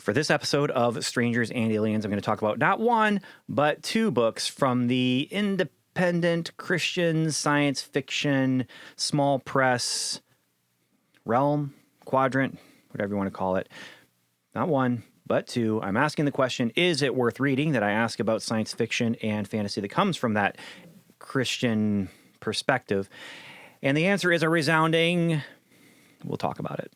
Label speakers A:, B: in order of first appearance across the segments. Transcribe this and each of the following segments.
A: For this episode of Strangers and Aliens, I'm going to talk about not one, but two books from the independent Christian science fiction, small press realm, quadrant, whatever you want to call it. Not one, but two. I'm asking the question, is it worth reading? That I ask about science fiction and fantasy that comes from that Christian perspective. And the answer is a resounding, we'll talk about it.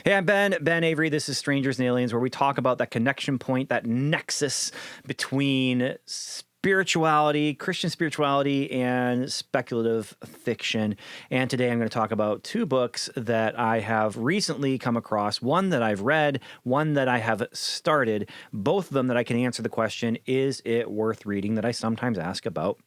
A: Hey, I'm Ben Avery. This is Strangers and Aliens, where we talk about that connection point, that nexus between spirituality, Christian spirituality, and speculative fiction. And today I'm going to talk about two books that I have recently come across, one that I've read, one that I have started, both of them that I can answer the question, is it worth reading, that I sometimes ask about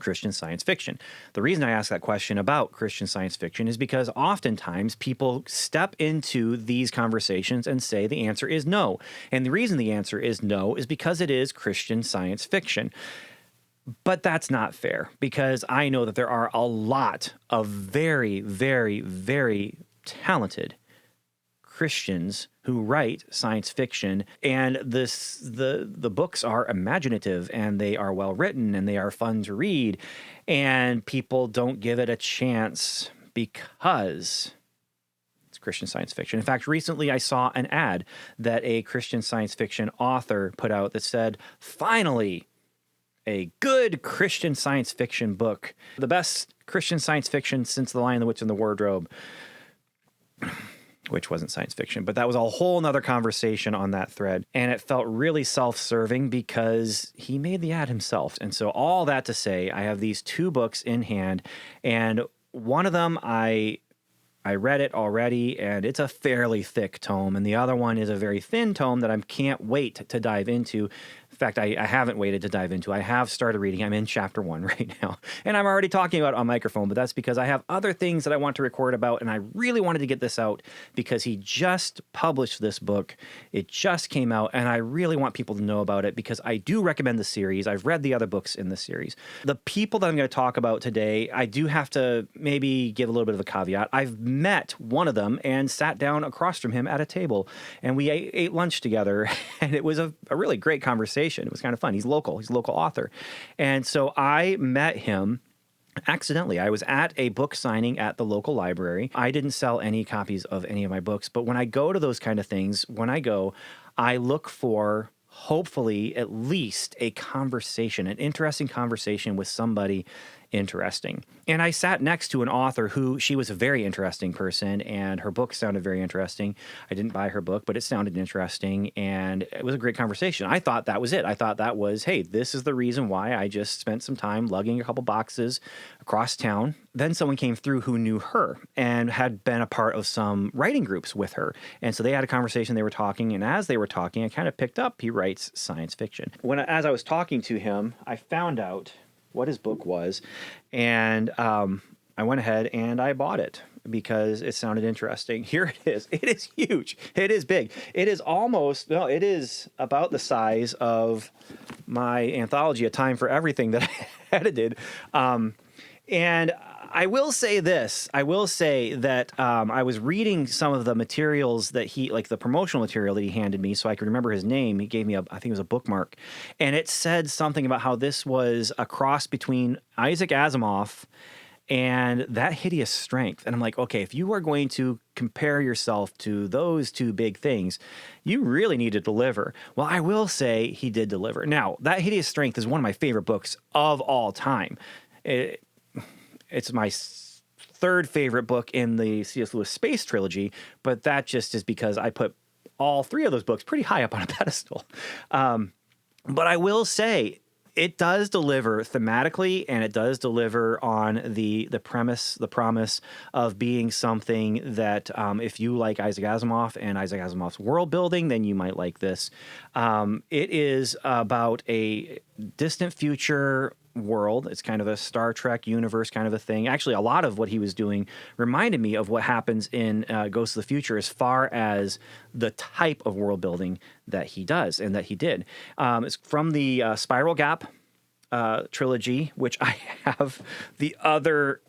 A: Christian science fiction. The reason I ask that question about Christian science fiction is because oftentimes people step into these conversations and say the answer is no. And the reason the answer is no is because it is Christian science fiction. But that's not fair, because I know that there are a lot of very, very, very talented Christians who write science fiction, and the books are imaginative and they are well written and they are fun to read, and people don't give it a chance because it's Christian science fiction. In fact, recently I saw an ad that a Christian science fiction author put out that said, finally, a good Christian science fiction book, the best Christian science fiction since The Lion, the Witch, and the Wardrobe. Which wasn't science fiction, but that was a whole nother conversation on that thread. And it felt really self-serving because he made the ad himself. And so all that to say, I have these two books in hand, and one of them I read it already, and it's a fairly thick tome, and the other one is a very thin tome that I can't wait to dive into. In fact, I haven't waited to dive into. I have started reading. I'm in chapter 1 right now, and I'm already talking about it on microphone, but that's because I have other things that I want to record about, and I really wanted to get this out because he just published this book. It just came out, and I really want people to know about it because I do recommend the series. I've read the other books in the series. The people that I'm going to talk about today, I do have to maybe give a little bit of a caveat. I've met one of them and sat down across from him at a table, and we ate lunch together, and it was a really great conversation. It was kind of fun. He's local. He's a local author. And so I met him accidentally. I was at a book signing at the local library. I didn't sell any copies of any of my books, but when I go to those kind of things, I look for hopefully at least a conversation, an interesting conversation with somebody interesting. And I sat next to an author who, she was a very interesting person, and her book sounded very interesting. I didn't buy her book, but it sounded interesting, and it was a great conversation. I thought that was it. I thought that was, hey, this is the reason why I just spent some time lugging a couple boxes across town. Then someone came through who knew her and had been a part of some writing groups with her. And so they had a conversation, they were talking, and as they were talking, I kind of picked up, he writes science fiction. As I was talking to him, I found out what his book was, and I went ahead and I bought it because it sounded interesting. Here it is. It is huge. It is big. It is it is about the size of my anthology, A Time for Everything, that I edited. And I will say this. I will say that I was reading some of the materials that like the promotional material that he handed me so I could remember his name. He gave me I think it was a bookmark. And it said something about how this was a cross between Isaac Asimov and That Hideous Strength. And I'm like, okay, if you are going to compare yourself to those two big things, you really need to deliver. Well, I will say he did deliver. Now, That Hideous Strength is one of my favorite books of all time. It's my third favorite book in the C.S. Lewis Space Trilogy, but that just is because I put all three of those books pretty high up on a pedestal. But I will say it does deliver thematically, and it does deliver on the premise, the promise of being something that if you like Isaac Asimov and Isaac Asimov's world building, then you might like this. It is about a distant future world. It's kind of a Star Trek universe kind of a thing. Actually, a lot of what he was doing reminded me of what happens in Ghosts of the Future as far as the type of world building that he does and that he did. It's from the Spiral Gap trilogy, which I have the other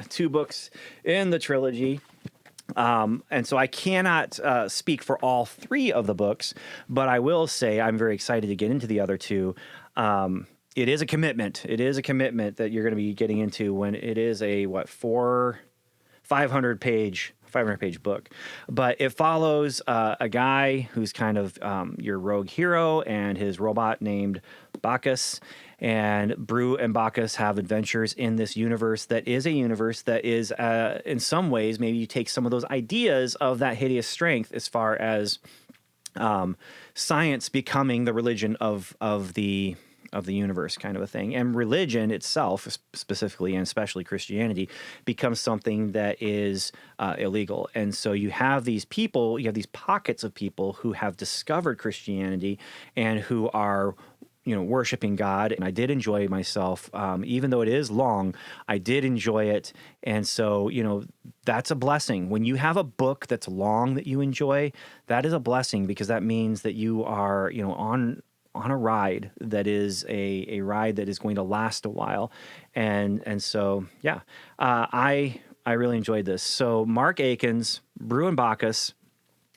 A: two books in the trilogy. And so I cannot speak for all three of the books, but I will say I'm very excited to get into the other two. It is a commitment. It is a commitment that you're going to be getting into when it is a 500 page book, but it follows a guy who's kind of your rogue hero and his robot named BACCHUS. And BRU and BACCHUS have adventures in this universe that is a universe that is, in some ways, maybe you take some of those ideas of that hideous strength as far as science becoming the religion of the universe, kind of a thing. And religion itself, specifically and especially Christianity, becomes something that is illegal. And so you have these people, you have these pockets of people who have discovered Christianity and who are worshiping God. And I did enjoy myself, even though it is long, I did enjoy it. And so, that's a blessing. When you have a book that's long that you enjoy, that is a blessing, because that means that you are, on a ride that is a ride that is going to last a while. And so, yeah, I really enjoyed this. So Mark Akins, BRU and BACCHUS,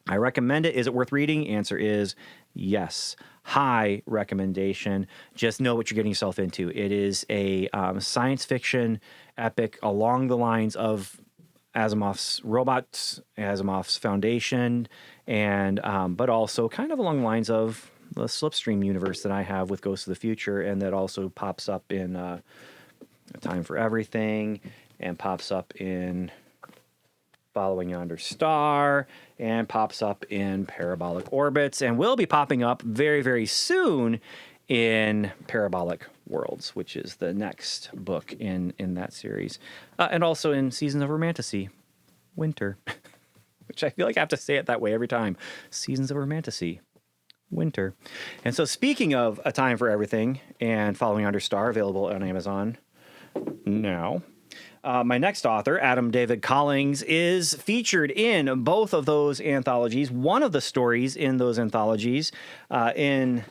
A: I recommend it. Is it worth reading? Answer is yes. High recommendation. Just know what you're getting yourself into. It is a science fiction epic along the lines of Asimov's Robots, Asimov's Foundation, and but also kind of along the lines of the Slipstream universe that I have with Ghosts of the Future, and that also pops up in A Time for Everything, and pops up in Following Yonder Star, and pops up in Parabolic Orbits, and will be popping up very, very soon in Parabolic Worlds, which is the next book in that series. And also in Seasons of Romantasy, Winter, which I feel like I have to say it that way every time. Seasons of Romantasy, Winter. And so speaking of A Time for Everything and Following Yonder Star, available on Amazon now, my next author, Adam David Collins, is featured in both of those anthologies. One of the stories in those anthologies, in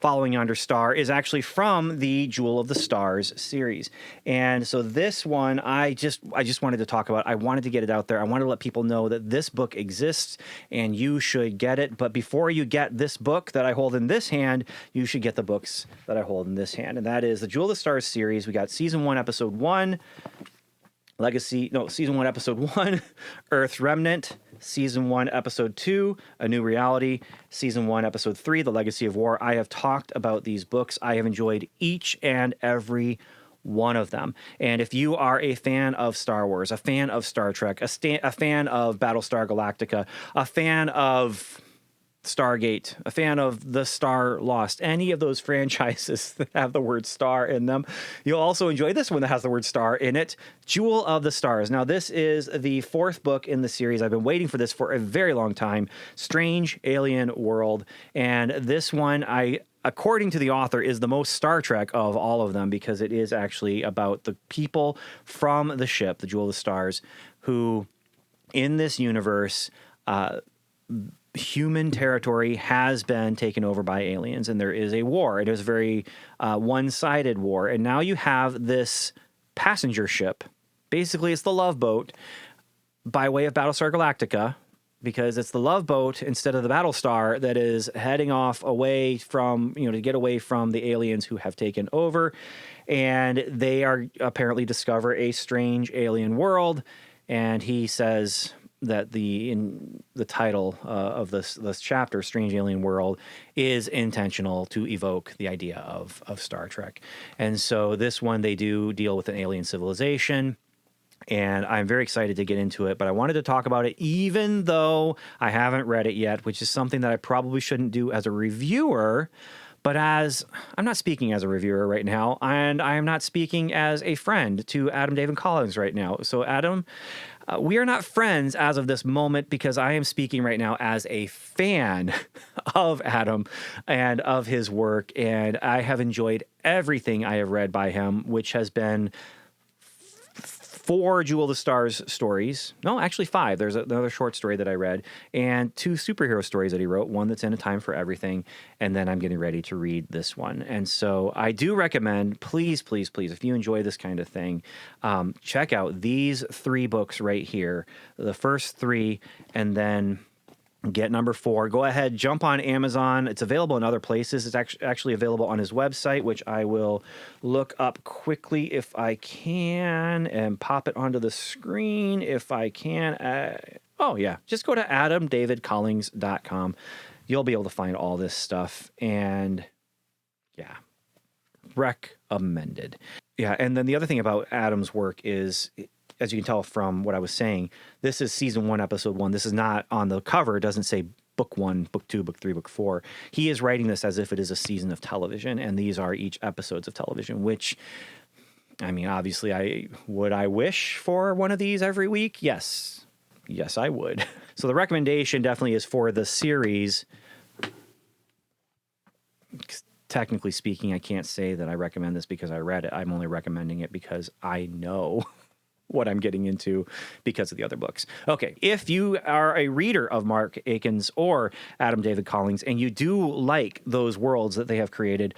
A: Following Yonder Star, is actually from the Jewel of the Stars series. And so this one, I just wanted to talk about. I wanted to get it out there. I wanted to let people know that this book exists and you should get it. But before you get this book that I hold in this hand, you should get the books that I hold in this hand. And that is the Jewel of the Stars series. We got Season 1, Episode 1, Season 1, Episode 1, Earth's Remnant. Season 1, Episode 2, A New Reality. Season 1, Episode 3, The Legacy of War. I have talked about these books. I have enjoyed each and every one of them. And if you are a fan of Star Wars, a fan of Star Trek, a fan of Battlestar Galactica, a fan of Stargate, a fan of The Star Lost, any of those franchises that have the word star in them, you'll also enjoy this one that has the word star in it, Jewel of the Stars. Now, this is the fourth book in the series. I've been waiting for this for a very long time, Strange Alien World. And this one, according to the author, is the most Star Trek of all of them, because it is actually about the people from the ship, the Jewel of the Stars, who, in this universe, human territory has been taken over by aliens, and there is a war. It is a very one-sided war. And now you have this passenger ship. Basically, it's the Love Boat by way of Battlestar Galactica, because it's the Love Boat instead of the Battlestar that is heading off away from, to get away from the aliens who have taken over. And they are apparently discover a strange alien world. And he says that in the title of this chapter, Strange Alien World, is intentional to evoke the idea of Star Trek. And so this one, they do deal with an alien civilization, and I'm very excited to get into it, but I wanted to talk about it even though I haven't read it yet, which is something that I probably shouldn't do as a reviewer. But as I'm not speaking as a reviewer right now, and I am not speaking as a friend to Adam David Collins right now. So Adam, we are not friends as of this moment, because I am speaking right now as a fan of Adam and of his work. And I have enjoyed everything I have read by him, which has been 4 Jewel of the Stars stories. No, actually 5. There's another short story that I read, and 2 superhero stories that he wrote, one that's in A Time for Everything, and then I'm getting ready to read this one. And so I do recommend, please, please, please, if you enjoy this kind of thing, check out these 3 books right here, the first 3, and then get number 4. Go ahead, jump on Amazon. It's available in other places. It's actually available on his website, which I will look up quickly if I can and pop it onto the screen if I can. Oh, yeah. Just go to adamdavidcollings.com. You'll be able to find all this stuff. And yeah, recommended. Yeah, and then the other thing about Adam's work is, as you can tell from what I was saying, this is season 1, episode 1. This is not on the cover. It doesn't say book 1, book 2, book 3, book 4. He is writing this as if it is a season of television, and these are each episodes of television, which, I mean, obviously, I wish for one of these every week? Yes. Yes, I would. So the recommendation definitely is for the series. Technically speaking, I can't say that I recommend this because I read it. I'm only recommending it because I know what I'm getting into because of the other books. Okay, if you are a reader of Mark Akins or Adam David Collings and you do like those worlds that they have created,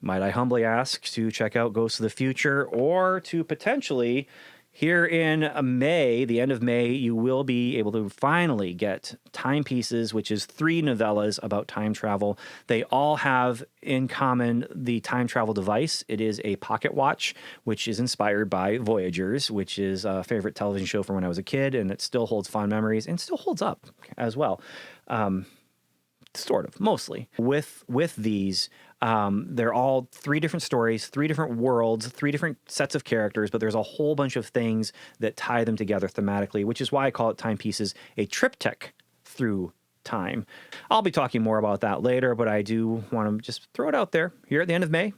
A: might I humbly ask to check out Ghosts of the Future, or to potentially, here in May, the end of May, you will be able to finally get Timepieces, which is 3 novellas about time travel. They all have in common the time travel device. It is a pocket watch, which is inspired by Voyagers, which is a favorite television show from when I was a kid, and it still holds fond memories and still holds up as well. Sort of, mostly. With these, they're all 3 different stories, 3 different worlds, 3 different sets of characters, but there's a whole bunch of things that tie them together thematically, which is why I call it Timepieces, a triptych through time. I'll be talking more about that later, but I do want to just throw it out there. Here at the end of May,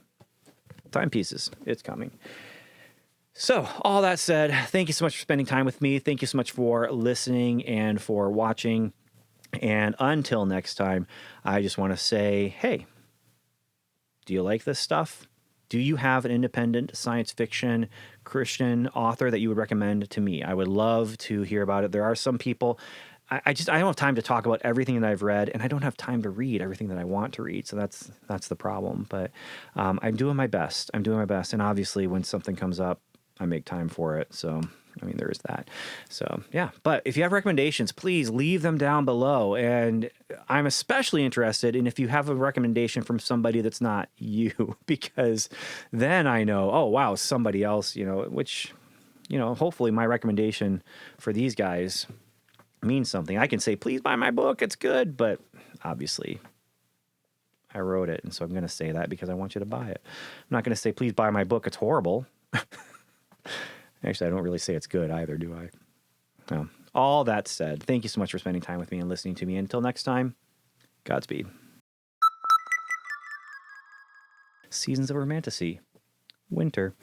A: Timepieces, it's coming. So, all that said, thank you so much for spending time with me. Thank you so much for listening and for watching. And until next time, I just want to say, hey, do you like this stuff? Do you have an independent science fiction Christian author that you would recommend to me? I would love to hear about it. There are some people, I don't have time to talk about everything that I've read, and I don't have time to read everything that I want to read. So that's the problem. But I'm doing my best. And obviously, when something comes up, I make time for it. So, I mean, there is that. So, yeah. But if you have recommendations, please leave them down below. And I'm especially interested in if you have a recommendation from somebody that's not you, because then I know, oh, wow, somebody else, which, hopefully my recommendation for these guys means something. I can say, please buy my book. It's good. But obviously, I wrote it. And so I'm going to say that because I want you to buy it. I'm not going to say, please buy my book. It's horrible. Actually, I don't really say it's good either, do I? Well, all that said, thank you so much for spending time with me and listening to me. Until next time, Godspeed. Seasons of Romantasy. Winter.